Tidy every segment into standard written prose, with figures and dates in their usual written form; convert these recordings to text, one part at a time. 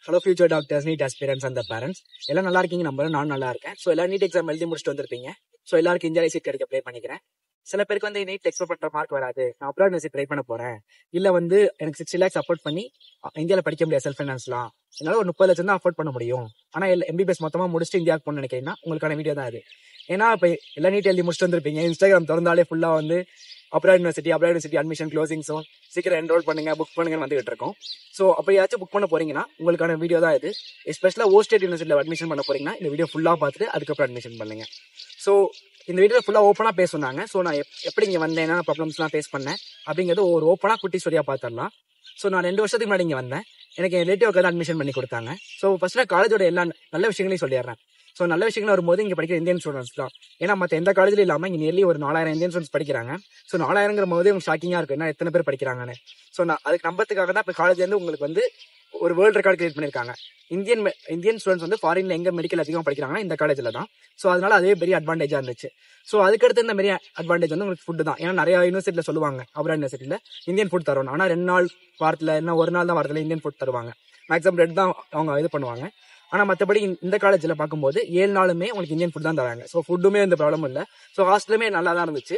Hello future doctors, NEET aspirants அந்த parents எல்லாம் நல்லா இருக்கீங்க. நம்பரும் நான் நல்லா இருக்கேன். ஸோ எல்லாரும் நீட் எக்ஸாம் எழுதி முடிச்சுட்டு வந்திருப்பீங்க. ஸோ எல்லாருக்கும் இந்தியா சீட் கிடைக்க ப்ளே பண்ணிக்கிறேன். சில பேருக்கு வந்து நீட் எக்ஸ்பெக்ட் பண்ற மார்க் வராது, நான் அப்ராட் யூனிவர்சிட்டி ட்ரை பண்ண போறேன், இல்ல வந்து எனக்கு 60 lakhs அஃபோர்ட் பண்ணி இந்தியாவில் படிக்க முடியாது, செல்ஃப் ஃபைனான்ஸ்லாம் என்னால ஒரு 30 லட்சம் தான் அஃபோர்ட் பண்ண முடியும், ஆனா எம்பிபிஎஸ் மொத்தமா முடிச்சுட்டு இந்தியாவுக்கு போகணும்னு நினைக்கிறீங்கன்னா உங்களுக்கான வீடியோ தான் அது. ஏன்னா இப்போ எல்லா நீட் எழுதி முடிச்சுட்டு வந்திருப்பீங்க. இன்ஸ்டாகிராம் திறந்தாலே ஃபுல்லா வந்து abroad university admission closing soon, சீக்கிரம் என்ரோல் பண்ணுங்க, புக் பண்ணுங்கன்னு வந்துகிட்டு இருக்கோம். ஸோ அப்படியாச்சும் புக் பண்ண போறீங்கன்னா உங்களுக்கான வீடியோ தான் இது. எஸ்பெஷலா ஸ்டேட் யூனிவர்சிட்டியில் அட்மிஷன் பண்ண போறீங்கன்னா இந்த வீடியோ ஃபுல்லா பார்த்துட்டு அதுக்கப்புறம் அட்மிஷன் பண்ணுங்க. ஸோ இந்த வீடியோ ஃபுல்லா ஓப்பனா பேச சொன்னாங்க. ஸோ நான் எப்படி இங்க வந்தேன், என்ன ப்ராப்ளம்ஸ்லாம் ஃபேஸ் பண்ணேன் அப்படிங்கிறது ஒரு ஓப்பனா குட்டி ஸ்டோரியா பார்த்துடலாம். ஸோ நான் 2 வருஷத்துக்கு முன்னாடி இங்க வந்தேன். எனக்கு என் ரிலேட்டிவ்க்கு தான் அட்மிஷன் பண்ணி கொடுத்தாங்க. ஸோ ஃபர்ஸ்ட் நான் காலேஜோட எல்லா நல்ல விஷயங்களையும் சொல்லிடுறேன். ஸோ நல்ல விஷயங்கள் வரும்போது இங்கே படிக்கிற இந்தியன் ஸ்டூடெண்ட்ஸ் தான். ஏன்னா மற்ற எந்த காலேஜிலும் இல்லாமல் இங்கே நியர்லி ஒரு 4000 இந்தியன் ஸ்டூடெண்ட்ஸ் படிக்கிறாங்க. ஸோ 4000ங்கிற போது உங்களுக்கு ஷாக்கிங்காக இருக்கு, என்ன எத்தனை பேர் படிக்கிறாங்கன்னு. ஸோ நான் அதுக்கு நம்பத்துக்காக தான் இப்போ காலேஜ்லேருந்து உங்களுக்கு வந்து ஒரு வேர்ல்டு ரெக்கார்டு கிரியேட் பண்ணியிருக்காங்க. இந்தியன் ஸ்டூடெண்ட்ஸ் வந்து ஃபாரின்ல எங்க மெடிக்கல் அதிகமாக படிக்கிறாங்கன்னா இந்த காலேஜில் தான். ஸோ அதனால அதே பெரிய அட்வான்டேஜாக இருந்துச்சு. ஸோ அதுக்கடுத்து இந்த மாதிரி அட்வான்டேஜ் வந்து உங்களுக்கு ஃபுட்டு தான். ஏன்னா நிறைய யூனிவர்சிட்டியில் சொல்லுவாங்க அப்ராட் யூனிவர்சிட்டியில் இந்தியன் ஃபுட் தருவாங்க, ஆனால் 2 நாள் வாரத்தில் என்ன ஒரு நாள் தான் வாரத்தில் இந்தியன் ஃபுட் தருவாங்க. மேக்ஸிமம் 2 தான் அவங்க இது பண்ணுவாங்க. ஆனா மற்றபடி இந்த காலேஜ்ல பார்க்கும்போது 7 நாளுமே உங்களுக்கு இந்தியன் ஃபுட் தான் தராங்க. ஸோ ஃபுட்டுமே எந்த ப்ராப்ளம் இல்லை. ஸோ ஹாஸ்டலுமே நல்லா தான் இருந்துச்சு.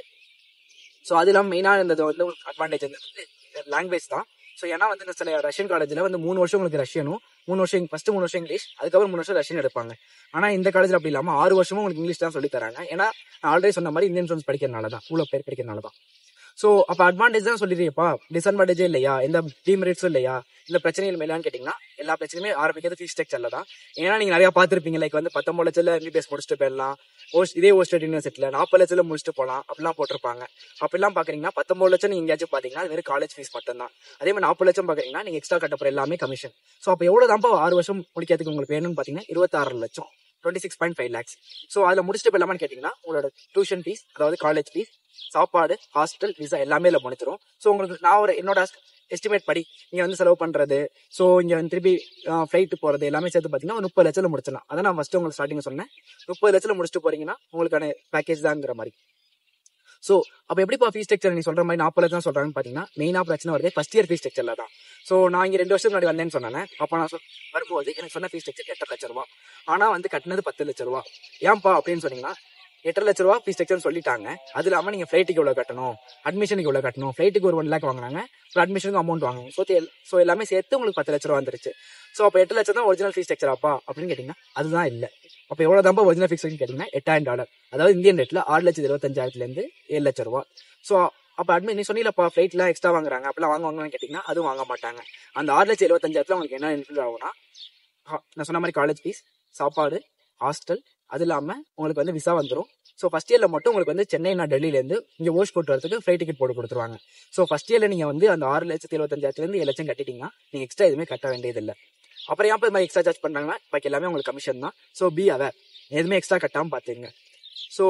ஸோ அது இல்லாமல் மெயினாக இருந்தது வந்து அட்வான்டேஜ் வந்து லாங்குவேஜ் தான். ஸோ ஏன்னா வந்து சில ரஷ்யன் காலேஜில் வந்து 3 வருஷம் உங்களுக்கு ரஷ்யனும், 3 வருஷம் ஃபர்ஸ்ட் 3 வருஷம் இங்கிலீஷ், அதுக்கப்புறம் 3 வருஷம் ரஷ்யன் எடுப்பாங்க. ஆனால் இந்த காலேஜில் அப்படி இல்லாமல் 6 வருஷமும் உங்களுக்கு இங்கிலீஷ் தான் சொல்லி தராங்க. ஏன்னா நான் ஆல்ரெடி சொன்ன மாதிரி இந்தியன் ஸ்டூடெண்ட்ஸ் படிக்கிறனால தான், இவ்வளோ பேர் படிக்கிறனால தான். ஸோ அப்போ அட்வான்டேஜ் தான் சொல்லிடுறியப்பா, டிஸ்அட்வான்டேஜே இல்லையா, எந்த டிமெரிட்ஸும் இல்லையா, இந்த பிரச்சனைகள் இல்லையான்னு கேட்டிங்கன்னா எல்லா பிரச்சனையுமே ஆரம்பிக்கிறது ஃபீஸ் ஸ்ட்ரக்சர்ல தான். ஏன்னா நீங்கள் நிறையா பார்த்துருப்பீங்க, லைக் வந்து 19 லட்சத்தில் எம்பிபிஎஸ் முடிச்சுட்டு போயிடலாம், இதே ஸ்டேட் யூனிவர்சிட்டியில் 40 லட்சத்தில் முடிச்சுட்டு போகலாம் அப்படிலாம் போட்டிருப்பாங்க. அப்படிலாம் பார்க்குறீங்கன்னா 19 லட்சம் நீங்கள் எங்கேயாச்சும் பார்த்தீங்கன்னா அது வெறும் காலேஜ் ஃபீஸ் மட்டும் தான். அதே மாதிரி 40 லட்சம் பார்க்குறீங்கன்னா நீங்கள் எக்ஸ்ட்ரா கட்ட போகிற எல்லாமே கமிஷன். ஸோ அப்போ எவ்வளோ தான்ப்பா 6 வருஷம் முடிக்கிறதுக்கு உங்களுக்கு வேணும்னு பார்த்தீங்கன்னா 26 லட்சம், 26.5 lakhs. ஸோ அதில் முடிச்சுட்டு போயிடலாமான்னு கேட்டிங்கன்னா உங்களோட டியூஷன் ஃபீஸ், அதாவது காலேஜ் ஃபீஸ், சாப்பாடு, ஹாஸ்டல், விசா எல்லாமே இல்லை முடிச்சிடும். ஸோ உங்களுக்கு நான் ஒரு என்னோட எஸ்டிமேட் படி நீங்கள் வந்து செலவு பண்ணுறது, ஸோ இங்கே வந்து திருப்பி ஃப்ளைட்டு போகிறது எல்லாமே சேர்த்து பார்த்தீங்கன்னா ஒரு 30 லட்சத்தில் முடிச்சிடலாம். அதான் நான் ஃபஸ்ட்டு உங்களுக்கு ஸ்டார்டிங் சொன்னேன், 30 லட்சத்தில் முடிச்சுட்டு போறீங்கன்னா உங்களுக்கான பேக்கேஜ் தாங்கிற மாதிரி. ஸோ அப்போ எப்படிப்பா ஃபீஸ் ஸ்ட்ரக்சர் நீ சொல்கிற மாதிரி 40 லட்சம் சொல்கிறாங்கன்னு பார்த்தீங்கன்னா மெயினாக பிரச்சனை வருது ஃபர்ஸ்ட் இயர் ஃபீஸ் ஸ்ட்ரக்சரில் தான். ஸோ நான் இங்கே 2 வருஷத்துக்கு முன்னாடி வந்தேன்னு சொன்னேன். அப்போ நான் வரும்போது எனக்கு சொன்ன ஃபீஸ் ஸ்ட்ரக்சர் 8 லட்ச ரூபா, ஆனால் வந்து கட்டினது 10 லட்ச ரூபா. ஏன்பா அப்படின்னு சொன்னீங்கன்னா 8 லட்ச ரூபா ஃபீஸ் ஸ்ட்ரக்சர் சொல்லிட்டாங்க. அது இல்லாமல் நீங்கள் ஃப்ளைட்டுக்கு எவ்வளோ கட்டணும், அட்மிஷனுக்கு எவ்வளோ கட்டணும், ஃப்ளைட்டுக்கு ஒரு 1 lakh வாங்கினாங்க, அப்புறம் அட்மிஷனுக்கு அமௌண்ட் வாங்குங்க. ஸோ எல்லாமே சேர்த்து உங்களுக்கு 10 லட்ச ரூபா வந்துருச்சு. ஸோ அப்போ 8 லட்சம் தான் ஒரிஜினல் ஃபீஸ் ஸ்ட்ரக்சராப்பா அப்படின்னு கேட்டிங்கன்னா அதுதான் இல்லை. அப்போ எவ்வளோ தான்ப்பா ஒரிஜினல் ஃபீஸ் கேட்டிங்கன்னா $8,000, அதாவது இந்தியன் ரேட்டில் 6,25,000 7 லட்ச ரூபா. ஸோ அப்போ நீ சொன்னீங்கப்பா ஃப்ளைட்லாம் எக்ஸ்ட்ரா வாங்குறாங்க, அப்படிலாம் வாங்குவாங்கன்னு கேட்டிங்கன்னா அதுவும் வாங்க மாட்டாங்க. அந்த 6,75,000 உங்களுக்கு என்ன இன்க்ளூட் ஆகும்னா நான் சொன்ன மாதிரி காலேஜ் ஃபீஸ், சாப்பாடு, ஹாஸ்டல், அது இல்லாமல் உங்களுக்கு வந்து விசா வந்துடும். ஸோ ஃபர்ஸ்ட் இயரில் மட்டும் உங்களுக்கு வந்து சென்னை டெல்லியிலேருந்து இங்கே ஓஷ் போட்டு வரதுக்கு ஃப்ளைட் டிக்கெட் போட்டு கொடுத்துருவாங்க. ஸோ ஃபர்ஸ்ட் இயரில் நீங்கள் வந்து அந்த 6,75,000 7 லட்சம் கட்டிட்டீங்கன்னா நீங்கள் எக்ஸ்ட்ரா எதுவுமே கட்ட வேண்டியதில்லை. அப்புறம் ஏன் இது மாதிரி எக்ஸ்ட்ரா சார்ஜ் பண்ணுறாங்கன்னா பாக்கி எல்லாமே உங்களுக்கு கமிஷன் தான். ஸோ பி அவேர், எதுவுமே எக்ஸ்ட்ரா கட்டாமல் பார்த்துங்க. ஸோ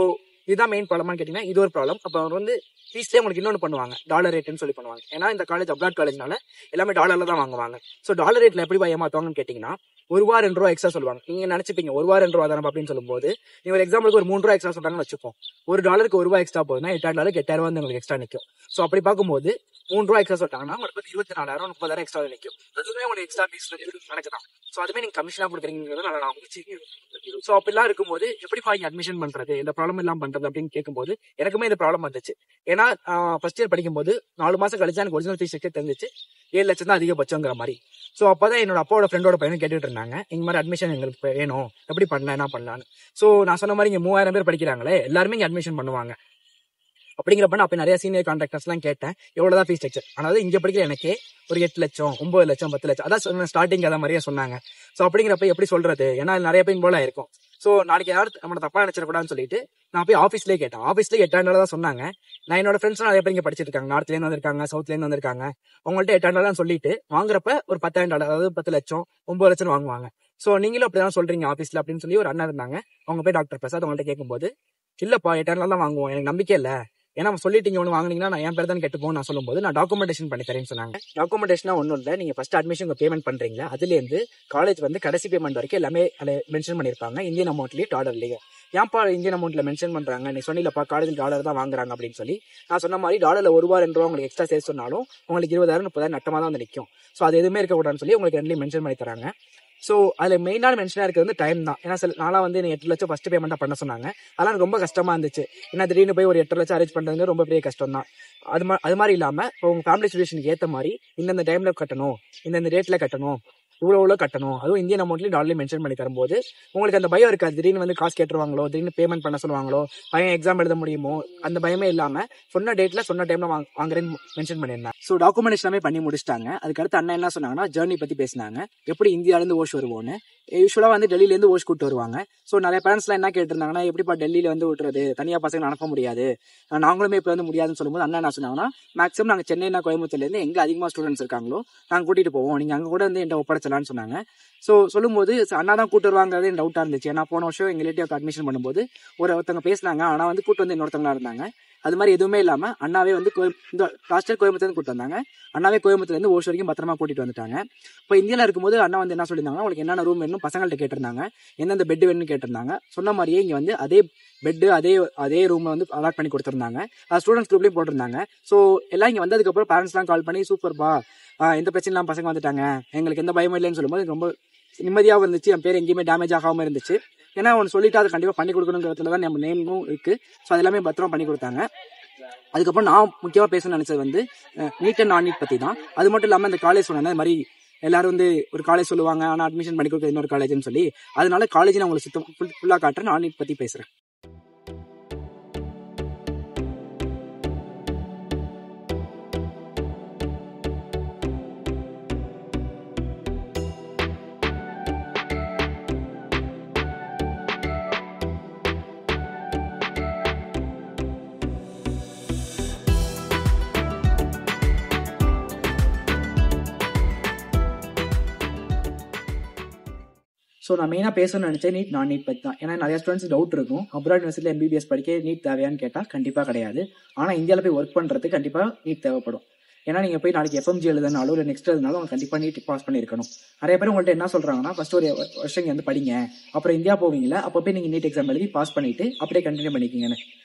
இதுதான் மெயின் ப்ராப்ளமானு கேட்டிங்கன்னா இது ஒரு ப்ராப்ளம். அப்போ அவர் வந்து ஃபீஸ்லேயே உங்களுக்கு இன்னொன்று பண்ணுவாங்க, டாலர் ரேட்டுன்னு சொல்லி பண்ணுவாங்க. ஏன்னா இந்த காலேஜ் அப்ராட் காலேஜ்னால எல்லாமே டாலரில் தான் வாங்குவாங்க. ஸோ டாலர் ரேட்டில் எப்படி ஏமாற்றுவாங்கன்னு கேட்டிங்கன்னா ₹1 2 எக்ஸ்ட்ரா சொல்லுவாங்க. நீங்க நினைச்சுப்பீங்க ₹1 2 தானே அப்படின்னு சொல்லும்போது நீங்க ஒரு எக்ஸாம்பிளுக்கு ஒரு ₹3 எக்ஸ்ட்ரா சொல்றாங்கன்னு வச்சுப்போம். $1 ₹1 எக்ஸ்ட்ரா போகுதுன்னா $8,000 $8,000 வந்து உங்களுக்கு எக்ஸ்ட்ரா நிற்கும். ஸோ அப்படி பார்க்கும்போது ₹3 எக்ஸ்ட்ரா சொல்லிட்டாங்கன்னா உங்களுக்கு 24,000 30,000 எக்ஸ்ட்ரா நிற்கும். அதுவுமே உங்களுக்கு எக்ஸ்ட்ரா ஃபீஸ் கணக்கு தான். ஸோ அதுமே நீங்க கமிஷனா கொடுக்குறீங்கிறது நல்லா நான். ஸோ அப்படிலாம் இருக்கும்போது எப்படி இங்க அட்மிஷன் பண்றது, இந்த ப்ராப்ளம் எல்லாம் பண்றது அப்படின்னு கேட்கும்போது எனக்குமே இந்த ப்ராப்ளம் வந்துச்சு. ஏன்னா ஃபர்ஸ்ட் இயர் படிக்கும்போது 4 மாசம் கழிச்சு எனக்கு ஒரிஜினல் ஃபீஸ் தெரிஞ்சிச்சு 7 லட்சம் தான் அதிகபட்சங்கிற மாதிரி. ஸோ அப்போதான் என்னோட அப்பாவோட ஃப்ரெண்டோட பையனும் கேட்டுட்டு இருந்தாங்க, இந்த மாதிரி அட்மிஷன் எங்களுக்கு வேணும், எப்படி பண்ணலாம் என்ன பண்ணலான்னு. ஸோ நான் சொன்ன மாதிரி இங்கே 3000 பேர் படிக்கிறாங்களே, எல்லாருமே இங்கே அட்மிஷன் பண்ணுவாங்க. அப்படிங்கிறப்ப நான் அப்போ நிறைய சீனியர் கான்ட்ராக்டர்ஸ்லாம் கேட்டேன் எவ்வளோதான் ஃபீஸ் ஸ்ட்ரக்சர். அதாவது இங்கே படிக்கிற எனக்கே ஒரு 8 லட்சம் 9 லட்சம் 10 லட்சம் அதான் சொன்ன ஸ்டார்டிங் அதை மாதிரியே சொன்னாங்க. ஸோ அப்படிங்கிறப்ப எப்படி சொல்றது, ஏன்னா நிறைய பேர் போல இருக்கும். ஸோ நாளைக்கு யாரும் நம்ம தப்பா நினைச்சிடக்கூடாதுன்னு சொல்லிட்டு நான் போய் ஆஃபீஸ்லேயே கேட்டேன். ஆஃபீஸ்லேயே $8,000 தான் சொன்னாங்க. நான் என்னோட ஃப்ரெண்ட்ஸ் நிறைய பேர் இங்கே படிச்சிருக்காங்க, நார்த்லேருந்து வந்திருக்காங்க, சவுத்லேருந்து வந்திருக்காங்க. அவங்கள்ட்ட $8,000 சொல்லிட்டு வாங்குறப்ப ஒரு $10,000, அதாவது 10 லட்சம் 9 லட்சம் வாங்குவாங்க. ஸோ நீங்களும் அப்படிதான் சொல்றீங்க ஆஃபீஸ்ல அப்படின்னு சொல்லி ஒரு அண்ணா இருந்தாங்க. அவங்க போய் டாக்டர் பிரசாத் அவங்கள்ட்ட கேட்கும்போது இல்லப்பா $8,000 தான் வாங்குவோம், எனக்கு நம்பிக்கை இல்லை, ஏன்னா சொல்லிட்டீங்க ஒன்று வாங்கினீங்கன்னா நான் என் பேர் தான் கெட்டு போகும் நான் சொல்லும்போது நான் டாக்குமெண்டேஷன் பண்ணி தரேன்னு சொன்னாங்க. டாக்குமெண்டேஷனா ஒன்றும் இல்லை, நீங்க ஃபர்ஸ்ட் அட்மிஷன் பேமெண்ட் பண்றீங்களா அதுலேருந்து காலேஜ் வந்து கடைசி பேமெண்ட் வரைக்கும் எல்லாமே மென்ஷன் பண்ணியிருப்பாங்க, இந்தியன் அமௌண்ட்லேயே டாலர்லேயே. ஏன்ப்பா இந்தியன் அமௌண்ட்ல மென்ஷன் பண்றாங்க, நீ சொன்னீங்கப்பா காலேஜில் டாலர் தான் வாங்குறாங்க அப்படின்னு சொல்லி. நான் சொன்ன மாதிரி டாலர்ல ₹1 2 உங்களுக்கு எக்ஸ்ட்ரா சேர்த்து சொன்னாலும் உங்களுக்கு 20,000 30,000 நட்டமாக தான் வந்து நிற்கும். ஸோ அது எதுவுமே இருக்கக்கூடாதுன்னு சொல்லி உங்களுக்கு ரெண்டுலையும் மென்ஷன் பண்ணி தராங்க. ஸோ அதில் மெயினான மென்ஷனாக இருக்கிறது வந்து டைம் தான். ஏன்னா சில நாளாக வந்து எனக்கு 8 லட்சம் ஃபஸ்ட் பேமெண்ட்டாக பண்ண சொன்னாங்க. அதெல்லாம் எனக்கு ரொம்ப கஷ்டமாக இருந்துச்சு. ஏன்னா திடீர்னு போய் ஒரு 8 லட்சம் அரேஞ்ச் பண்ணுறது ரொம்ப பெரிய கஷ்டம் தான். அது மாதிரி இல்லாமல் இப்போ உங்கள் ஃபேமிலி சுச்சுவேஷனுக்கு ஏற்ற மாதிரி இந்தந்த டைமில் கட்டணும், இந்தந்த டேட்டில் கட்டணும், இவ்வளோ கட்டணும், அதுவும் இந்தியன் அமௌண்ட்லேயும் டாலர்லேயும் மென்ஷன் பண்ணி தரும்போது உங்களுக்கு அந்த பயம் இருக்காது. திடீர்னு வந்து காசு கேட்டுருவாங்களோ, திடீர்னு பேமெண்ட் பண்ண சொல்லுவாங்களோ, பையன் எக்ஸாம் எழுத முடியுமோ, அந்த பயமே இல்லாமல் சொன்ன டேட்டில் சொன்ன டைமில் வாங்குறேன்னு மென்ஷன் பண்ணியிருந்தேன். ஸோ டாக்குமெண்ட்ஸ் எல்லாமே பண்ணி முடிச்சிட்டாங்க. அதுக்கடுத்து அண்ணன் என்ன சொன்னாங்கன்னா ஜேர்னி பற்றி பேசினாங்க. எப்படி இந்தியாவிலேருந்து ஓஷ் வருவோன்னு. யூஸ்வலாக வந்து டெல்லியிலேருந்து ஓஷ் கூட்டு வருவாங்க. ஸோ நிறைய பேரண்ட்ஸ்லாம் என்ன கேட்டிருந்தாங்கன்னா, எப்படிப்பா டெல்லியில் வந்து விட்டுறது, தனியாக பசங்க அனுப்ப முடியாது, நாங்களுமே இப்போ வந்து முடியாதுன்னு சொல்லும்போது அண்ணன் என்ன சொன்னாங்கன்னா, மேக்ஸிமம் நாங்கள் சென்னைனா கோயம்புத்தூர்லேருந்து எங்கே அதிகமாக ஸ்டூடெண்ட்ஸ் இருக்காங்களோ நாங்கள் கூட்டிகிட்டு போவோம், நீங்கள் அங்கே கூட வந்து என்கிட்ட ஒப்படைச்சலான்னு சொன்னாங்க. ஸோ சொல்லும்போது அண்ணா தான் கூட்டு வருவாங்கிறது எனக்கு டவுட்டாக இருந்துச்சு. ஏன்னா போன வருஷம் எங்கள் ரிலேட்டிவ்க்கு அட்மிஷன் பண்ணும்போது ஒருத்தவங்க பேசினாங்க, ஆனால் வந்து கூட்டு வந்து இன்னொருத்தவங்களா இருந்தாங்க. அது மாதிரி எதுவுமே இல்லாமல் அண்ணாவே வந்து இந்த லாஸ்ட் இயர் கோயம்புத்தூர்லேருந்து கூட்டு வந்தாங்க. அண்ணாவே கோயம்புத்தூர்லேருந்து ஓஷ் வரைக்கும் பத்திரமா கூட்டிட்டு வந்துட்டாங்க. இப்போ இந்தியாவில் இருக்கும்போது அண்ணா வந்து என்ன சொல்லியிருந்தாங்கன்னா, உங்களுக்கு என்னென்ன ரூம் வேணும் பசங்கள்கிட்ட கேட்டிருந்தாங்க, எந்தெந்த பெட் வேணும்னு கேட்டிருந்தாங்க. சொன்ன மாதிரியே இங்கே வந்து அதே பெட்டு அதே ரூமை வந்து அலாட் பண்ணி கொடுத்துருந்தாங்க. அது ஸ்டூடெண்ட்ஸ் குரூப்லேயும் போட்டிருந்தாங்க. ஸோ எல்லாம் இங்கே வந்ததுக்கப்புறம் பேரண்ட்ஸ்லாம் கால் பண்ணி சூப்பர்பா, எந்த பிரச்சனைலாம் பசங்க வந்துட்டாங்க, எங்களுக்கு எந்த பயமும் இல்லைன்னு சொல்லும்போது ரொம்ப நிம்மதியாகவும் இருந்துச்சு. என் பேர் எங்கேயுமே டேமேஜ் ஆகாமல் இருந்துச்சு. ஏன்னா ஒன்று சொல்லிட்டு அதை கண்டிப்பாக பண்ணி கொடுக்கணுங்கிறதுல தான் நம்ம நேமும் இருக்குது. ஸோ அது எல்லாமே பத்திரமா பண்ணி கொடுத்தாங்க. அதுக்கப்புறம் நான் முக்கியமாக பேசணும்னு நினச்சது வந்து நீட் அண்ட் நான் நீட் பற்றி தான். அது மட்டும் இல்லாமல் இந்த காலேஜ் சொன்னேன், இந்த மாதிரி எல்லாரும் வந்து ஒரு காலேஜ் சொல்லுவாங்க, ஆனால் அட்மிஷன் பண்ணி கொடுக்குறது இன்னொரு காலேஜ்னு சொல்லி, அதனால காலேஜ் நான் உங்களுக்கு ஃபுல்லாக காட்டுறேன். நான் நீட் பற்றி பேசுகிறேன். ஸோ நான் மெயினாக பேசணும்னு நினச்சேன் நீட் நான் நீட் பற்றி தான். ஏன்னா நிறைய ஸ்டூடெண்ட்ஸ் டவுட் இருக்கும், அப்ராட் யூனிவர்சிட்டியில் MBBS படிக்க நீட் தேவையான்னு கேட்டால் கண்டிப்பாக கிடையாது. ஆனால் இந்தியாவில் போய் ஒர்க் பண்ணுறதுக்கு கண்டிப்பாக நீட் தேவைப்படும். ஏன்னா நீங்கள் போய் நாளைக்கு FMG எழுதுனாலும் இல்லை நெக்ஸ்ட் எழுதுனாலும் அவங்க கண்டிப்பாக நீட் பாஸ் பண்ணியிருக்கணும். நிறைய பேர் உங்கள்கிட்ட என்ன சொல்கிறாங்கன்னா, ஃபஸ்ட்டு ஒரு வருஷம் இங்கே வந்து படிங்க, அப்புறம் இந்தியா போவீங்களா, அப்போ போய் நீங்கள் நீட் எக்ஸாம் எழுதி பாஸ் பண்ணிவிட்டு அப்படியே கண்டினியூ பண்ணிக்கிங்கன்னு.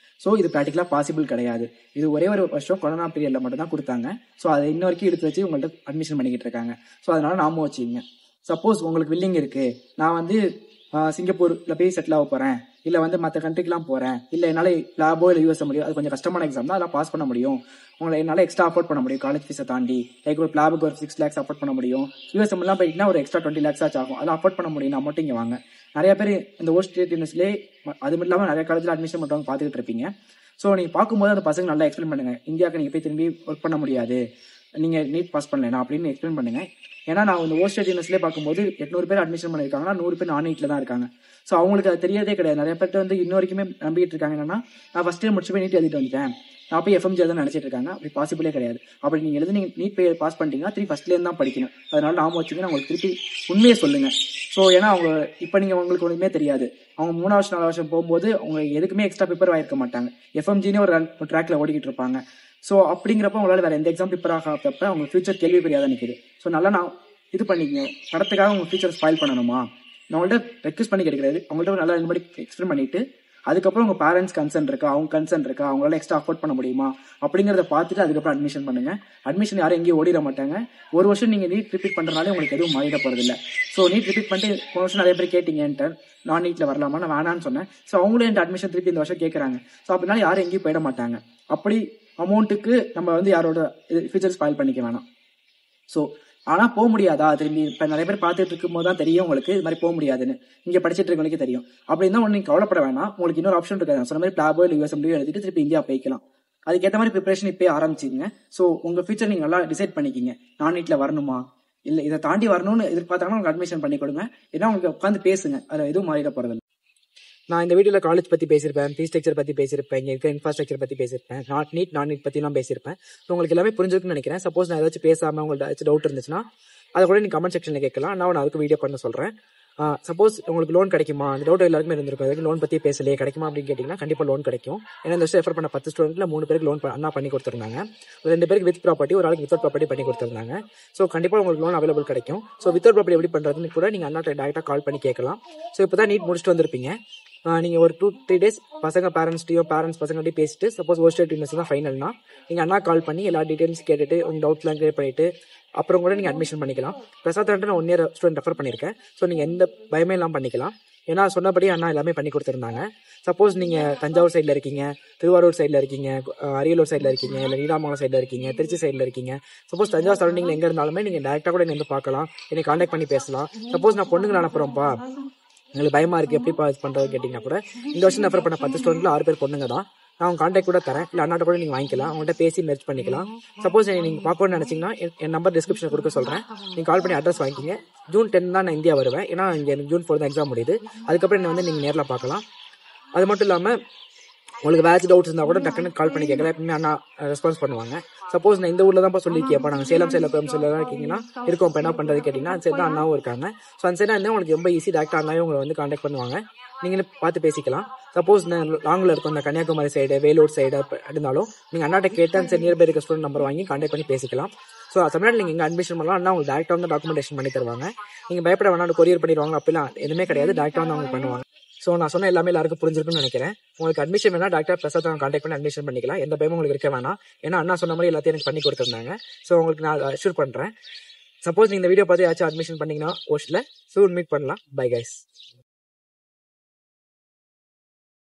ஸோ இது ப்ராக்டிக்கலாக பாசிபிள் கிடையாது. இது ஒரே ஒரு வருஷம் கொரோனா பீரியடில் மட்டும் தான் கொடுத்தாங்க. ஸோ அதை இன்ன வரைக்கும் எடுத்து வச்சு உங்கள்கிட்ட அட்மிஷன் பண்ணிக்கிட்டு இருக்காங்க. ஸோ அதனால் நாம வச்சுங்க. சப்போஸ் உங்களுக்கு வில்லிங் இருக்குது, நான் வந்து சிங்கப்பூரில் போய் செட்டில் ஆக போகிறேன், இல்லை வந்து மற்ற கண்ட்ரிக்கெலாம் போகிறேன், இல்லை என்னால் லேபோ இல்லை யூஎஸ்ஏ முடியும், அது கொஞ்சம் கஷ்டமான எக்ஸாம் தான், அதெல்லாம் பாஸ் பண்ண முடியும், உங்களை என்னால் எக்ஸ்ட்ரா அஃபோர்ட் பண்ண முடியும் காலேஜ் ஃபீஸை தாண்டி, லைக் ஒரு லேபுக்கு ஒரு 6 lakhs அஃபோர்ட் பண்ண முடியும், யூஎஸ்எம்லாம் போயிட்டுனா ஒரு எக்ஸ்ட்ரா 20 lakhs ஆச்சு ஆகும், அதெல்லாம் அஃபோர்ட் பண்ண முடியும், மட்டும் இங்கே வாங்க. நிறைய பேர் இந்த ஓஸ்ட் ஸ்டேட் யூனிவர்சிட்டிலே அது மட்டும் இல்லாமல் நிறைய காலேஜில் அட்மிஷன் பண்ணுறவங்க பார்த்துக்கிட்டு இருப்பீங்க. ஸோ நீங்கள் பார்க்கும்போது அந்த பசங்க நல்லா எக்ஸ்பிளைன் பண்ணுங்க, இந்தியாவுக்கு நீங்கள் போய் திரும்பி ஒர்க் பண்ண முடியாது, நீங்கள் நீட் பாஸ் பண்ணலாம் அப்படின்னு எக்ஸ்பிளைன் பண்ணுங்க. ஏன்னா நான் இந்த ஓஸ்ட் ஸ்டேட் யூனிவர்சிட்டிலே பார்க்கும்போது 800 பேர் அட்மிஷன் பண்ணியிருக்காங்கன்னா 100 பேர் நான் நீட்டில் தான் இருக்காங்க. ஸோ அவங்களுக்கு அது தெரியதே கிடையாது. நிறைய பேர் வந்து இன்ன வரைக்குமே நம்பிட்டு இருக்காங்க என்னன்னா, நான் ஃபர்ஸ்ட் டைம் முடிச்சு போய் நீட் எழுதிட்டு வந்துட்டேன், நான் போய் FMG தான் நினச்சிட்டு இருக்காங்க. அப்படி பாசிபிளே கிடையாது. அப்படி நீங்கள் எழுதி நீங்கள் நீட் போய் பாஸ் பண்ணிட்டீங்கன்னா திருப்பி ஃபர்ஸ்ட்லேருந்து தான் படிக்கணும். அதனால நாம வச்சுங்கன்னா உங்களுக்கு திருப்பி உண்மையை சொல்லுங்க. ஸோ ஏன்னா அவங்க இப்போ நீங்கள் உங்களுக்கு ஒன்றுமே தெரியாது, அவங்க 3 வருஷம் 4 வருஷம் போகும்போது அவங்க எதுக்குமே எக்ஸ்ட்ரா ப்ரிப்பேர் ஆகிருக்க மாட்டாங்க, FMGன்னு ஒரு ட்ராக்ல ஓடிக்கிட்டு இருப்பாங்க. ஸோ அப்படிங்கிறப்ப உங்களால் வேறு எந்த எக்ஸாம் ப்ரிப்பேர் ஆகாதப்ப அவங்க ஃபியூச்சர் கேள்வி பெரியாதான் நிற்குது. ஸோ நல்லா நான் இது பண்ணிக்கங்க. படத்துக்காக உங்கள் ஃபியூச்சர் ஸ்பாயில் பண்ணணுமா, நான் உங்கள்கிட்ட ரெக்வஸ்ட் பண்ணி கிடைக்கிறது, அவங்கள்ட்ட நல்லா இந்த மாதிரி எக்ஸ்பிளைன் பண்ணிவிட்டு அதுக்கப்புறம் உங்கள் பேரண்ட்ஸ் கன்சர்ன் இருக்கா, அவங்க கன்சர்ன் இருக்கா, அவங்களால எக்ஸ்ட்ரா அஃபோர்ட் பண்ண முடியுமா அப்படிங்கிறத பார்த்துட்டு அதுக்கப்புறம் அட்மிஷன் பண்ணுங்க. அட்மிஷன் யாரும் எங்கேயும் ஓடிட மாட்டாங்க. ஒரு வருஷம் நீங்கள் நீட் ரிப்பீட் பண்ணுறதுனால உங்களுக்கு எதுவும் மாறிட போகிறதில்ல. ஸோ நீட் ரிப்பீட் பண்ணிட்டு ஒரு வருஷம் நிறைய பேர் கேட்டீங்கன்ட்டு நான் நீட்டில் வரலாமா, நான் வேணான்னு சொன்னேன். ஸோ அவங்களும் என் அட்மிஷன் திருப்பி இந்த வருஷம் கேட்குறாங்க. ஸோ அப்படினால யாரும் எங்கேயும் போயிட மாட்டாங்க. அப்படி அமௌண்ட்டுக்கு நம்ம வந்து யாரோட ஃபியூச்சர் ஸ்பாயில் பண்ணிக்க வேணாம். ஸோ ஆனால் போக முடியாதா திரும்பி, இப்போ நிறைய பேர் பார்த்துட்டு இருக்கும் போது தான் தெரியும் உங்களுக்கு இது மாதிரி போக முடியாதுன்னு, இங்கே படிச்சுட்டு இருக்கவங்களுக்கே தெரியும். அப்படின்னா ஒன்று நீங்கள் கவலைப்பட வேணாம், உங்களுக்கு இன்னொரு ஆப்ஷன் இருக்காது. சொன்ன மாதிரி ப்ளாபோ இல்லை USMDயோ எழுதிட்டு திருப்பி இந்தியா போய்க்கலாம். அதுக்கேற்ற மாதிரி ப்ரிப்பரேஷன் இப்போயே ஆரம்பிச்சிங்க. ஸோ உங்கள் ஃபியூச்சர் நீங்கள் நல்லா டிசைட் பண்ணிக்கிங்க, நான் நீட்டில் வரணுமா இல்லை இதை தாண்டி வரணும்னு எதிர்பார்த்தாங்கன்னா உங்களுக்கு அட்மிஷன் பண்ணி கொடுங்க. ஏன்னா உங்களுக்கு உட்காந்து பேசுங்க, அதில் எதுவும் மாறிட போகிறதில்ல. நான் இந்த வீடியோவில் காலேஜ் பற்றி பேசியிருப்பேன், ஃபீஸ் ஸ்ட்ரக்சர் பற்றி பேசியிருப்பேன், இங்கே இருக்க இன்ஃப்ராஸ்ட்ரக்சர் பற்றி பேசியிருப்பேன், நான் நீட் பற்றிலாம் பேசியிருப்பேன். ஸோ உங்களுக்கு எல்லாமே புரிஞ்சிருக்குன்னு நினைக்கிறேன். சப்போஸ் நான் ஏதாச்சும் பேசாமல் உங்களுக்கு ஏதாச்சும் டவுட் இருந்துச்சுன்னா அதை கூட நீங்கள் கமெண்ட் செக்ஷனில் கேட்கலாம், நான் அதுக்கு வீடியோ பண்ண சொல்கிறேன். சப்போஸ் உங்களுக்கு லோன் கிடைக்குமா, அந்த டவுட் எல்லாருக்குமே இருந்திருக்கும், அதுக்கு லோன் பற்றி பேசலையே, கிடைக்குமா அப்படின்னு கேட்டிங்கன்னா கண்டிப்பாக லோன் கிடைக்கும். ஏன்னா இந்த வருஷம் ரெஃபர் பண்ண 10 ஸ்டூடெண்ட்டில் 3 பேருக்கு லோன் அண்ணா பண்ணி கொடுத்துருந்தாங்க. 2 பேருக்கு வித் ப்ராப்பர்ட்டி, ஒரு ஆளுக்கு வித்தவுட் ப்ராப்பர்ட்டி பண்ணி கொடுத்துருந்தாங்க. ஸோ கண்டிப்பாக உங்களுக்கு லோன் அவைலபிள் கிடைக்கும். ஸோ வித்தவுட் ப்ராப்பர்ட்டி எப்படி பண்ணுறதுன்னு கூட நீங்கள் அண்ணாட்ட டேரெக்டாக கால் பண்ணி கேட்கலாம். ஸோ இப்போ தான் நீட் முடிச்சுட்டு வந்திருப்பீங்க. நீங்கள் ஒரு 2-3 days பசங்க பேரண்ட்ஸ் பசங்கள்ட்டையும் பேசிட்டு, சப்போஸ் ஓஸ்ட் ஸ்டேட் யூனிவர்சிட்டி தான் ஃபைனல்னா நீங்கள் அண்ணா கால் பண்ணி எல்லா டீட்டெயில்ஸ் கேட்டுட்டு உங்கள் டவுட்ஸ்லாம் கிளியர் பண்ணிவிட்டு அப்புறம் கூட நீங்கள் அட்மிஷன் பண்ணிக்கலாம். பிரசாத் நான் 1 இயர் ஸ்டூடெண்ட் ரெஃபர் பண்ணியிருக்கேன். ஸோ நீங்கள் எந்த பயமே இல்லாமல் பண்ணிக்கலாம். ஏன்னா சொன்னபடி அண்ணா எல்லாமே பண்ணி கொடுத்துருந்தாங்க. சப்போஸ் நீங்கள் தஞ்சாவூர் சைடில் இருக்கீங்க, திருவாரூர் சைடில் இருக்கீங்க, அரியலூர் சைடில் இருக்கீங்க, இல்லை நீடாமங்கலம் சைடில் இருக்கீங்க, திருச்சி சைடில் இருக்கீங்க, சப்போஸ் தஞ்சாவூர் சரௌண்டிங்கில் எங்கே இருந்தாலுமே நீங்கள் டேரெக்டாக கூட என்ன பார்க்கலாம், என்னை காண்டாக்ட் பண்ணி பேசலாம். சப்போஸ் நான் பொண்ணுங்களை அனுப்புகிறோம்ப்பா, எங்களுக்கு பயமாக இருக்குது எப்படி பண்ணுறது கேட்டிங்கன்னா கூட, இந்த வருஷம் ரெஃபர் பண்ண 10 ஸ்டூடெண்ட்டில் 6 பேர் பொண்ணுங்க தான். நான் அவங்க காண்டாக்ட் கூட தரேன், இல்லை அண்ணாட்ட கூட நீங்கள் வாங்கிக்கலாம், அவங்கள்ட்ட பேசி மெர்ஜ் பண்ணிக்கலாம். சப்போஸ் நீங்கள் பார்க்கணும்னு நினச்சிங்கன்னா என் நம்பர் டிஸ்கிரிப்ஷனில் கொடுக்க சொல்கிறேன். நீங்கள் கால் பண்ணி அட்ரஸ் வாங்கிக்கிங்க. ஜூன் 10 தான் நான் இந்தியா வருவேன். ஏன்னா இங்கே எனக்கு ஜூன் 4 தான் எக்ஸாம் முடியுது. அதுக்கப்புறம் என்ன நீங்கள் நேரில் பார்க்கலாம். அது மட்டும் இல்லாமல் உங்களுக்கு வேறு டவுட்ஸ் இருந்தால் கூட டக்குன்னு கால் பண்ணி கேட்கலாம். எப்பவுமே அண்ணா ரெஸ்பான்ஸ் பண்ணுவாங்க. சப்போஸ் நான் இந்த ஊரில் தான் சொல்லியிருக்கேன்ப்பா, நாங்கள் சேலம் கோயம்புத்தூர்ல தான் இருக்கீங்கன்னா இருக்கோம், இப்போ என்ன பண்ணுறது கேட்டிங்கன்னா அந்த சைடு தான் அண்ணாவும் இருக்காங்க. ஸோ அந்த சைடாக இருந்தால் உங்களுக்கு ரொம்ப ஈஸி, டேரெக்டாக அண்ணாவே உங்களை வந்து காண்டாக்ட் பண்ணுவாங்க. நீங்கள் பார்த்து பேசிக்கலாம். சப்போஸ் நான் லாங்கில் இருக்கும் இந்த கன்னியாகுமரி சைடு, வேலூர் சைடு இருந்தாலும் நீங்கள் அண்ணாட்ட கேட்டு அந்த நியர்பை இருக்க ஸ்டூடெண்ட் நம்பர் வாங்கி காண்டாக்ட் பண்ணி பேசிக்கலாம். ஸோ தமிழ்நாட்டில் நீங்கள் எங்கே அட்மிஷன் பண்ணலாம், அண்ணா உங்களுக்கு டேரெக்டாக வந்து டாக்குமெண்டேஷன் பண்ணி தருவாங்க. நீங்கள் பயப்பட வேணாம் கொரியர் பண்ணிடுவாங்க அப்படிலாம் எதுவுமே கிடையாது, டேரெக்டாக வந்து அவங்க பண்ணுவாங்க. ஸோ நான் சொன்ன எல்லாமே எல்லாருக்கும் புரிஞ்சிருக்குன்னு நினைக்கிறேன். உங்களுக்கு அட்மிஷன் வேணா டாக்டர் பிரசாத் காண்டாக்ட் பண்ணி அட்மிஷன் பண்ணிக்கலாம். எந்த பயமும் உங்களுக்கு இருக்க வேணாம். ஏன்னா அண்ணா சொன்ன மாதிரி எல்லாத்தையும் எனக்கு பண்ணி கொடுத்துருந்தாங்க. ஸோ உங்களுக்கு நான் அஷ்யூர் பண்ணுறேன். சப்போஸ் நீங்கள் இந்த வீடியோ பார்த்து யாச்சும் அட்மிஷன் பண்ணிங்கன்னா ஓஷில் சூன் மீட் பண்ணலாம். Bye guys.